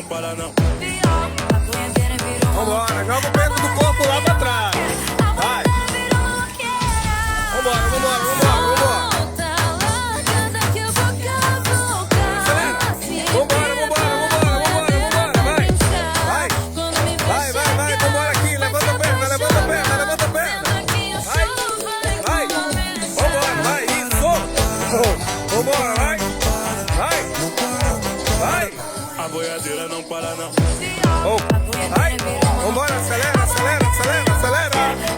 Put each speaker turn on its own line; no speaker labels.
não para não.
Vambora, joga o peso do corpo lá pra trás. Vai. Vambora, vambora, vambora, vambora. Acelera. Vambora, vambora, vambora, vambora, vambora. Vai. Vai. Vai, vai, vai. Vambora aqui. Levanta a perna, levanta a perna, levanta a perna. Vai. Vai. Vambora, vai. Isso. Vambora, vai. Vai. Vai.
A boiadeira não para não.
Oh. Vai. Vambora, acelera, acelera, acelera, acelera.